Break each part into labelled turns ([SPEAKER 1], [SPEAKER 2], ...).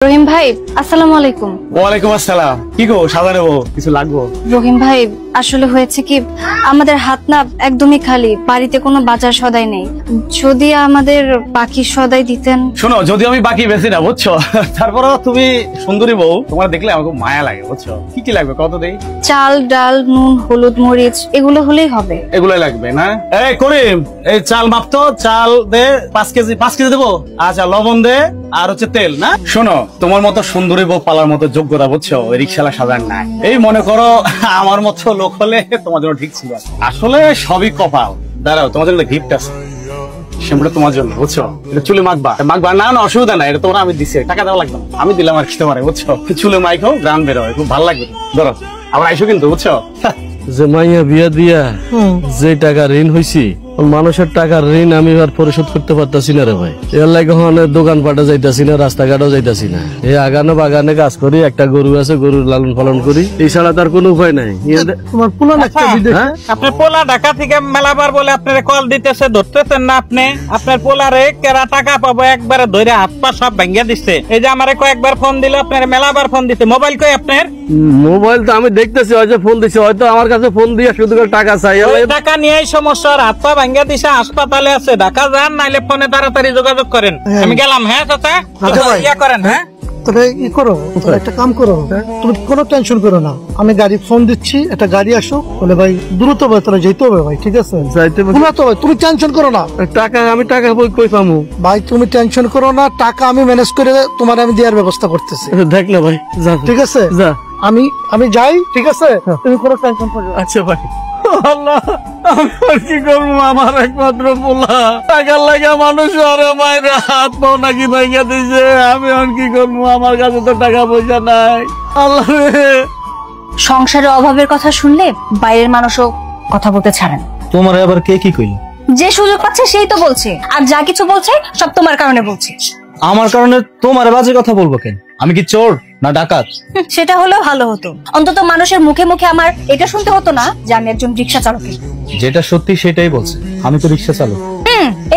[SPEAKER 1] রহিম ভাই, আসসালামু আলাইকুম।
[SPEAKER 2] ওয়ালাইকুম আসসালাম। কি গো, সাদা নেবো, কিছু লাগবো?
[SPEAKER 1] রহিম ভাই, আসলে হয়েছে কি, আমাদের হাত না একদমই খালি, বাড়িতে কোনো বাজার সদাই নেই। যদি আমাদের বাকি সদাই দিতেন।
[SPEAKER 2] শোনো, যদি আমি বাকি বেশি না, বুঝছো, তারপরও তুমি সুন্দরী বউ, তোমার দেখলে আমার খুব মায়া লাগে, বুঝছো। কি কি লাগবে কত দেই?
[SPEAKER 1] চাল, ডাল, নুন, হলুদ, মরিচ এগুলো হলেই হবে।
[SPEAKER 2] এগুলোই লাগবে না? এই করিম, এই চাল মাপতো, চাল দে 5 কেজি। 5 কেজি দেবো? আচ্ছা, লবণ দে, আর হচ্ছে তেল। না শোনো, তোমার মতো সুন্দরী বউ পালার মতো যোগ্যতা, বুঝছো, ওই রিক্সালা সাজার নাই। এই মনে করো আমার মতো লোক হলে তোমার জন্য ঠিক ছিল। আসলে সবই কপাল। দাঁড়াও, তোমার জন্য গিফট আছে, সেটা তোমার জন্য, বুঝছো। এটা চুলে মাখবা না, না অসুবিধা নাই, এটা তোমার আমি দিচ্ছি, টাকা দেওয়া লাগবে না, আমি দিলাম আর খেতে পারে, বুঝছো। চুলে মাইখো, গ্রাম বেরোয়, খুব ভালো লাগবে। ধরো, আবার আইসো কিন্তু, বুঝছো।
[SPEAKER 3] যে মাইয়া বিয়া দিয়া যে টাকা ঋণ হইছি, মানুষের টাকার ঋণ আমি আর পরিশোধ করতে পারতাছি না রে ভাই। এর লাগে দোকান পাটে যাইতাছি না, রাস্তাঘাটও যাইতাছি না। এই আগানে বাগানে কাজ করি, একটা গরু আছে, গরুর লালন পালন করি, এছাড়া তার কোনো উপায় নাই। তোমার পোলা
[SPEAKER 4] আপনার পোলা ঢাকা থেকে মেলাবার বলে আপনার কল দিতেছে, ধরতেছেন না আপনি। আপনার পোলারে কেরা টাকা পাবো একবারে ধরে হাত পা সব ভেঙে দিচ্ছে। এই যে আমারে কয়েকবার ফোন দিল, আপনার মেলাবার ফোন দিতে। মোবাইল কই আপনার?
[SPEAKER 3] মোবাইল তো আমি দেখতেছি, হয়তো ফোন দিছে, হয়তো আমার কাছে ফোন দিয়ে শুধু টাকা চাই।
[SPEAKER 4] টাকা নিয়েই সমস্যা, হাত পা ভেঙে দিছে, হাসপাতালে আছে, ঢাকা যান, নাইলে ফোনে তাড়াতাড়ি যোগাযোগ করেন। আমি গেলাম। হ্যাঁ চাচা, ইয়া করেন। হ্যাঁ
[SPEAKER 5] তবে ই করো, একটা কাম করো, তুমি কোনো টেনশন করো না, আমি গাড়ি ফোন দিচ্ছি, একটা গাড়ি আসো বলে ভাই, দ্রুত তাহলে যেতে হবে ভাই, ঠিক আছে? যাইতে হবে, তুমি টেনশন করো না।
[SPEAKER 3] টাকা আমি টাকা বই কই পামু
[SPEAKER 5] ভাই? তুমি টেনশন করো না, টাকা আমি ম্যানেজ করে তোমার আমি দেওয়ার ব্যবস্থা করতেছি।
[SPEAKER 3] দেখ না ভাই,
[SPEAKER 5] ঠিক আছে?
[SPEAKER 3] যা,
[SPEAKER 5] আমি যাই, ঠিক আছে? তুমি কোনো টেনশন করো না।
[SPEAKER 3] আচ্ছা ভাই। আল্লাহ, আমি আর কি করবো? আমার একমাত্র পোলা, টাকার লাগা মানুষ আর মায়ের হাত পাও নাকি ভাইয়া দিয়েছে। আমি আর কি করবো? আমার কাছে তো টাকা পয়সা নাই। আল্লাহ রে,
[SPEAKER 1] সংসারের অভাবের কথা শুনলে বাইরের মানুষও কথা বলতে ছাড়েন।
[SPEAKER 6] তোমার আবার কে কি কইল?
[SPEAKER 1] যে সুযোগ পাচ্ছে সেই তো বলছে, আর যা কিছু বলছে সব তোমার কারণে বলছে।
[SPEAKER 6] আমার কারণে তোমার বাজে কথা বলবো কেন? আমি কি চোর না ডাকাত?
[SPEAKER 1] সেটা হলেও ভালো হতো, অন্তত মানুষের মুখে মুখে আমার এটা শুনতে হতো না যে আমি একজন রিক্সা চালক।
[SPEAKER 6] যেটা সত্যি সেটাই বলছে, আমি তো রিক্সা চালক।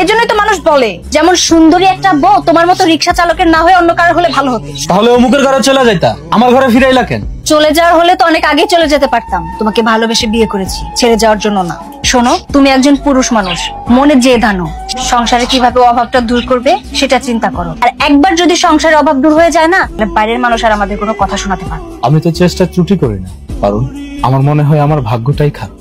[SPEAKER 1] এই জন্যই তো মানুষ বলে, যেমন সুন্দরী একটা বউ তোমার মতো রিক্সা চালকের না হয়ে অন্য কারো হলে ভালো হতো।
[SPEAKER 6] তাহলে অমুকের ঘরে চলে যাইতা, আমার ঘরে ফিরাইলা কেন?
[SPEAKER 1] চলে যাওয়ার হলে তো অনেক আগে চলে যেতে পারতাম। তোমাকে ভালোবেসে বিয়ে করেছি, ছেড়ে যাওয়ার জন্য না। শোনো, তুমি একজন পুরুষ মানুষ, মনে যে ধানো, সংসারে কিভাবে অভাবটা দূর করবে সেটা চিন্তা করো। আর একবার যদি সংসারের অভাব দূর হয়ে যায় না, বাইরের মানুষ আর আমাদের কোনো কথা শোনাতে পারে।
[SPEAKER 6] আমি তো চেষ্টা ত্রুটি করি না, কারণ আমার মনে হয় আমার ভাগ্যটাই খারাপ।